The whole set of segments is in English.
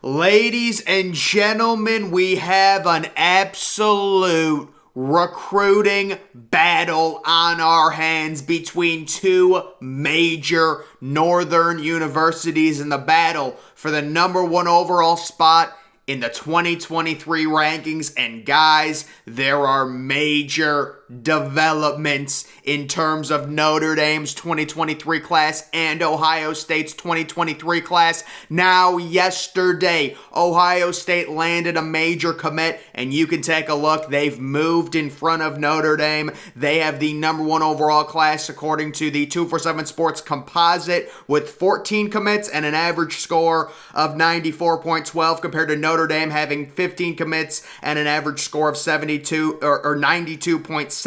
Ladies and gentlemen, we have an absolute recruiting battle on our hands between two major northern universities in the battle for the number one overall spot in the 2023 rankings. And guys, there are major developments in terms of Notre Dame's 2023 class and Ohio State's 2023 class. Now, yesterday, Ohio State landed a major commit, and you can take a look. They've moved in front of Notre Dame. They have the number one overall class according to the 247 Sports composite with 14 commits and an average score of 94.12 compared to Notre Dame having 15 commits and an average score of 72 or 92.72.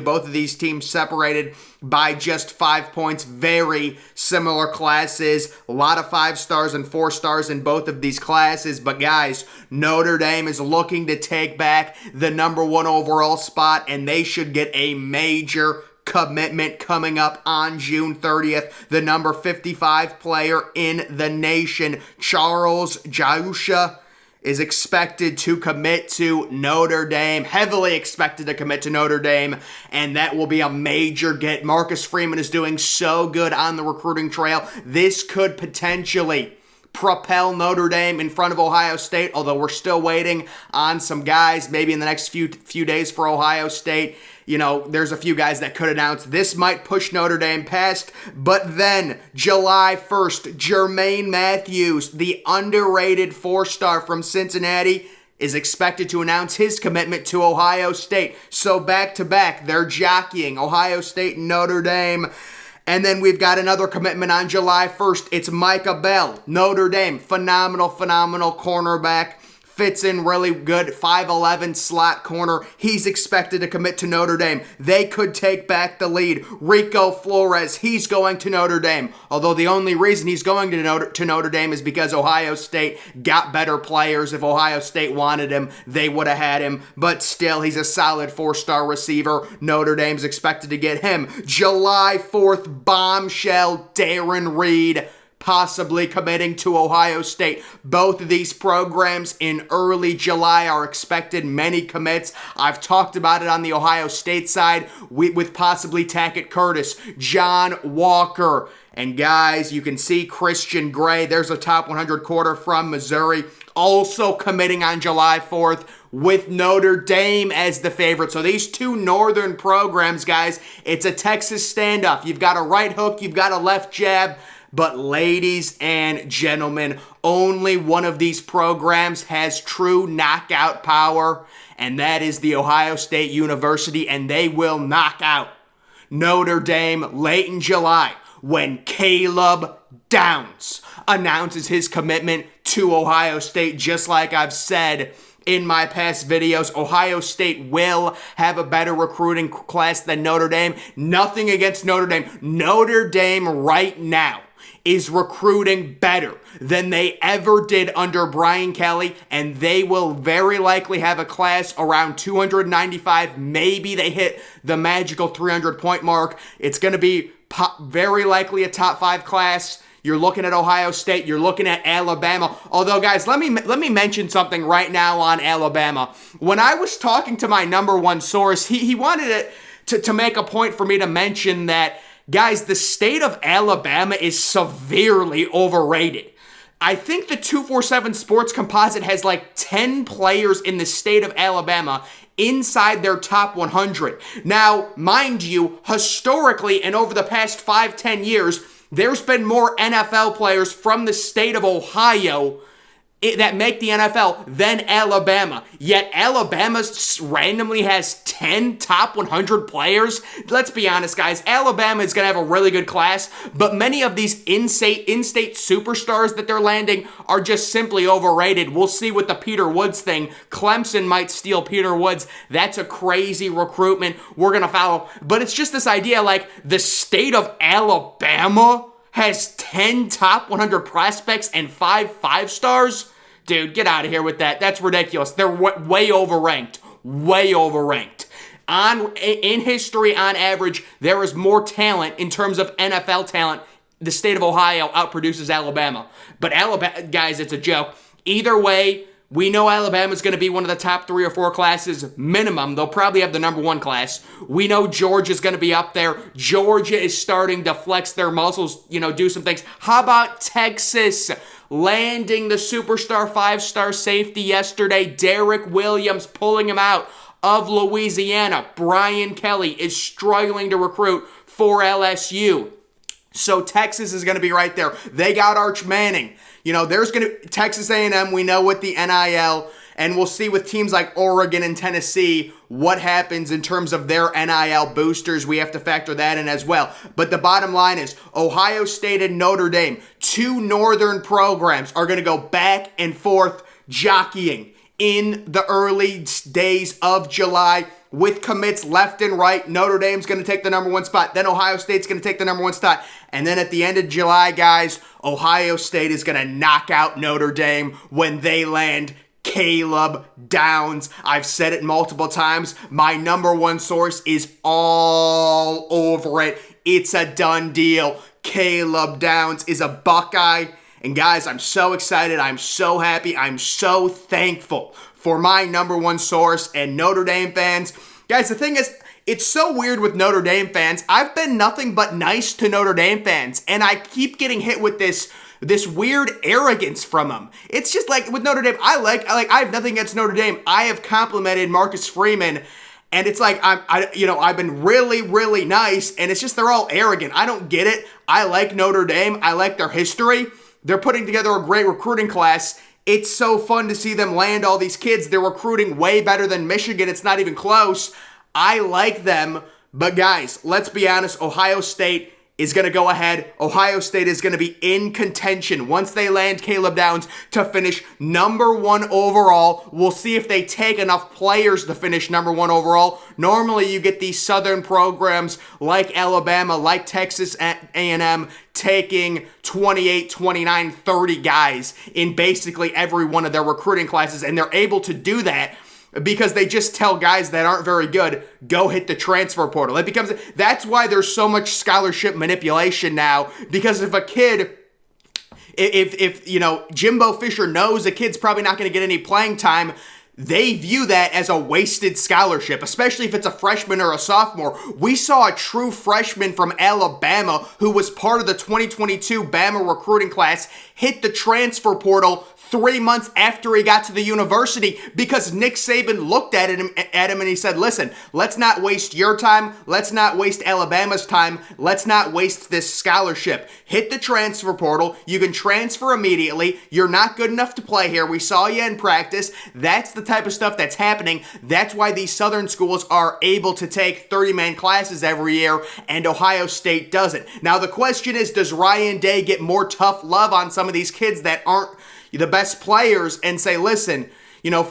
Both of these teams separated by just 5 points. Very similar classes. A lot of 5 stars and 4 stars in both of these classes. But guys, Notre Dame is looking to take back the number one overall spot, and they should get a major commitment coming up on June 30th. The number 55 player in the nation, Charles Jausha, is expected to commit to Notre Dame, heavily expected to commit to Notre Dame, and that will be a major get. Marcus Freeman is doing so good on the recruiting trail. This could potentially propel Notre Dame in front of Ohio State, although we're still waiting on some guys maybe in the next few days for Ohio State. You know, there's a few guys that could announce this might push Notre Dame past. But then, July 1st, Jermaine Matthews, the underrated 4-star from Cincinnati, is expected to announce his commitment to Ohio State. So back-to-back, they're jockeying Ohio State and Notre Dame. And then we've got another commitment on July 1st. It's Micah Bell, Notre Dame. Phenomenal cornerback. Fits in really good, 5'11" slot corner. He's expected to commit to Notre Dame. They could take back the lead. Rico Flores, he's going to Notre Dame. Although the only reason he's going to Notre Dame is because Ohio State got better players. If Ohio State wanted him, they would have had him. But still, he's a solid 4-star receiver. Notre Dame's expected to get him. July 4th, bombshell Darren Reed, possibly committing to Ohio State. Both of these programs in early July are expected many commits. I've talked about it on the Ohio State side with possibly Tackett Curtis, John Walker. And guys, you can see Christian Gray. There's a top 100 quarter from Missouri, also committing on July 4th with Notre Dame as the favorite. So these two northern programs, guys, it's a Texas standoff. You've got a right hook, you've got a left jab. But ladies and gentlemen, only one of these programs has true knockout power, and that is the Ohio State University, and they will knock out Notre Dame late in July when Caleb Downs announces his commitment to Ohio State. Just like I've said in my past videos, Ohio State will have a better recruiting class than Notre Dame. Nothing against Notre Dame. Notre Dame right now is recruiting better than they ever did under Brian Kelly, and they will very likely have a class around 295. Maybe they hit the magical 300-point mark. It's going to be very likely a top 5 class. You're looking at Ohio State. You're looking at Alabama. Although, guys, let me mention something right now on Alabama. When I was talking to my number one source, he wanted it to make a point for me to mention that, guys, the state of Alabama is severely overrated. I think the 247 Sports composite has like 10 players in the state of Alabama inside their top 100. Now, mind you, historically and over the past 5-10 years, there's been more NFL players from the state of Ohio that make the NFL than Alabama. Yet Alabama randomly has 10 top 100 players. Let's be honest, guys. Alabama is going to have a really good class, but many of these in-state superstars that they're landing are just simply overrated. We'll see with the Peter Woods thing. Clemson might steal Peter Woods. That's a crazy recruitment we're going to follow. But it's just this idea like the state of Alabama has 10 top 100 prospects and 5 stars? Dude, get out of here with that. That's ridiculous. They're way overranked. Way overranked. In history, on average, there is more talent in terms of NFL talent. The state of Ohio outproduces Alabama. But Alabama, guys, it's a joke. Either way, we know Alabama's going to be one of the top 3 or 4 classes minimum. They'll probably have the number 1 class. We know Georgia's going to be up there. Georgia is starting to flex their muscles, do some things. How about Texas landing the superstar 5-star safety yesterday? Derek Williams pulling him out of Louisiana. Brian Kelly is struggling to recruit for LSU. So Texas is going to be right there. They got Arch Manning. There's going to Texas A&M, we know with the NIL, and we'll see with teams like Oregon and Tennessee what happens in terms of their NIL boosters. We have to factor that in as well. But the bottom line is Ohio State and Notre Dame, 2 northern programs, are going to go back and forth jockeying in the early days of July with commits left and right. Notre Dame's going to take the number 1 spot. Then Ohio State's going to take the number 1 spot. And then at the end of July, guys, Ohio State is going to knock out Notre Dame when they land Caleb Downs. I've said it multiple times. My number 1 source is all over it. It's a done deal. Caleb Downs is a Buckeye. And guys, I'm so excited. I'm so happy. I'm so thankful for my number 1 source and Notre Dame fans. Guys, the thing is, it's so weird with Notre Dame fans. I've been nothing but nice to Notre Dame fans, and I keep getting hit with this weird arrogance from them. It's just like with Notre Dame, I have nothing against Notre Dame. I have complimented Marcus Freeman, and it's like I've been really, really nice, and it's just they're all arrogant. I don't get it. I like Notre Dame. I like their history. They're putting together a great recruiting class. It's so fun to see them land all these kids. They're recruiting way better than Michigan. It's not even close. I like them. But guys, let's be honest. Ohio State is going to go ahead. Ohio State is going to be in contention once they land Caleb Downs to finish number 1 overall. We'll see if they take enough players to finish number 1 overall. Normally, you get these southern programs like Alabama, like Texas A&M, taking 28, 29, 30 guys in basically every one of their recruiting classes, and they're able to do that because they just tell guys that aren't very good, go hit the transfer portal. That's why there's so much scholarship manipulation now, because if a kid, if Jimbo Fisher knows a kid's probably not going to get any playing time, they view that as a wasted scholarship, especially if it's a freshman or a sophomore. We saw a true freshman from Alabama who was part of the 2022 Bama recruiting class hit the transfer portal 3 months after he got to the university because Nick Saban looked at him and he said, listen, let's not waste your time. Let's not waste Alabama's time. Let's not waste this scholarship. Hit the transfer portal. You can transfer immediately. You're not good enough to play here. We saw you in practice. That's the type of stuff that's happening. That's why these southern schools are able to take 30-man classes every year and Ohio State doesn't. Now the question is, does Ryan Day get more tough love on some of these kids that aren't the best players and say, listen,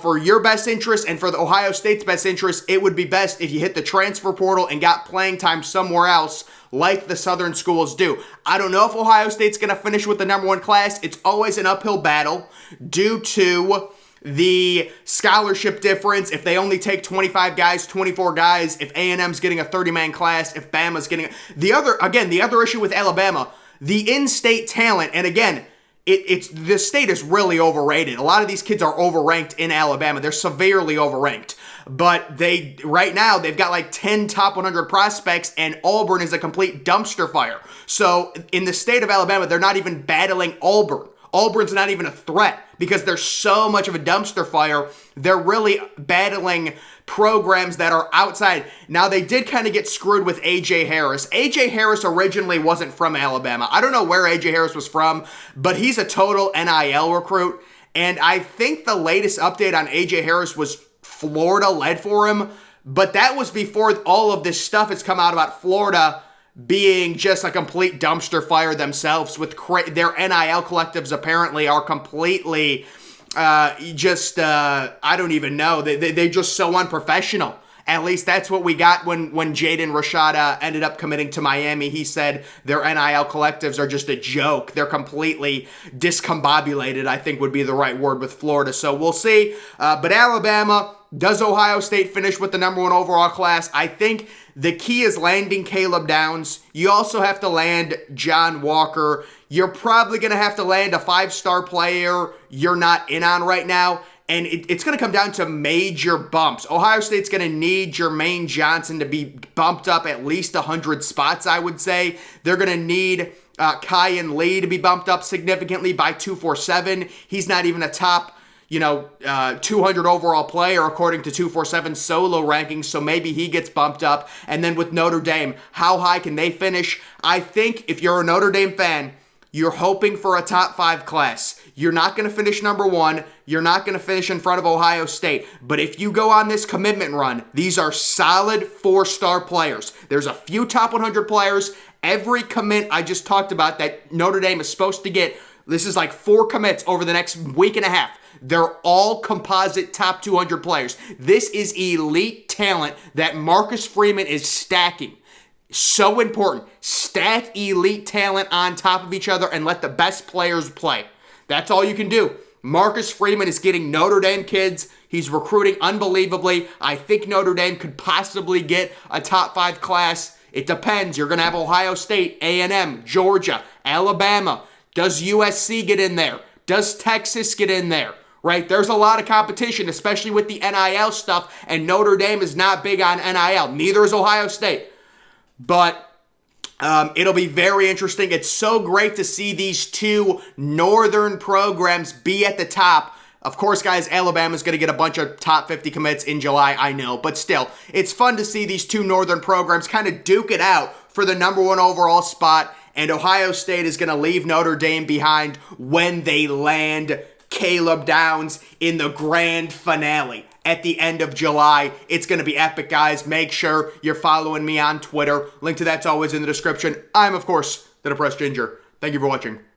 for your best interest and for the Ohio State's best interest, it would be best if you hit the transfer portal and got playing time somewhere else like the southern schools do. I don't know if Ohio State's going to finish with the number 1 class. It's always an uphill battle due to the scholarship difference. If they only take 25 guys, 24 guys, if A&M's getting a 30-man class, if Bama's getting the other issue with Alabama, the in-state talent, and again, the state is really overrated. A lot of these kids are overranked in Alabama. They're severely overranked. But right now, they've got like 10 top 100 prospects, and Auburn is a complete dumpster fire. So in the state of Alabama, they're not even battling Auburn. Auburn's not even a threat because they're so much of a dumpster fire. They're really battling programs that are outside. Now, they did kind of get screwed with A.J. Harris. A.J. Harris originally wasn't from Alabama. I don't know where A.J. Harris was from, but he's a total NIL recruit. And I think the latest update on A.J. Harris was Florida led for him. But that was before all of this stuff has come out about Florida being just a complete dumpster fire themselves. With their NIL collectives apparently are completely I don't even know. They're just so unprofessional. At least that's what we got when Jaden Rashada ended up committing to Miami. He said their NIL collectives are just a joke. They're completely discombobulated, I think would be the right word with Florida. So we'll see. But Alabama, does Ohio State finish with the number 1 overall class? I think the key is landing Caleb Downs. You also have to land John Walker. you're probably going to have to land a 5-star player you're not in on right now. And it's going to come down to major bumps. Ohio State's going to need Jermaine Johnson to be bumped up at least 100 spots, I would say. They're going to need Kyan Lee to be bumped up significantly by 247. He's not even a top 200 overall player according to 247 solo rankings, so maybe he gets bumped up. And then with Notre Dame, how high can they finish? I think if you're a Notre Dame fan, you're hoping for a top 5 class. You're not going to finish number 1. You're not going to finish in front of Ohio State. But if you go on this commitment run, these are solid 4-star players. There's a few top 100 players. Every commit I just talked about that Notre Dame is supposed to get, this is like 4 commits over the next week and a half. They're all composite top 200 players. This is elite talent that Marcus Freeman is stacking. So important. Stack elite talent on top of each other and let the best players play. That's all you can do. Marcus Freeman is getting Notre Dame kids. He's recruiting unbelievably. I think Notre Dame could possibly get a top 5 class. It depends. You're going to have Ohio State, A&M, Georgia, Alabama. Does USC get in there? Does Texas get in there? Right? There's a lot of competition, especially with the NIL stuff, and Notre Dame is not big on NIL. Neither is Ohio State. But it'll be very interesting. It's so great to see these 2 northern programs be at the top. Of course, guys, Alabama's going to get a bunch of top 50 commits in July, I know. But still, it's fun to see these 2 northern programs kind of duke it out for the number 1 overall spot. And Ohio State is going to leave Notre Dame behind when they land Caleb Downs in the grand finale at the end of July. It's going to be epic, guys. Make sure you're following me on Twitter. Link to that's always in the description. I'm, of course, the Depressed Ginger. Thank you for watching.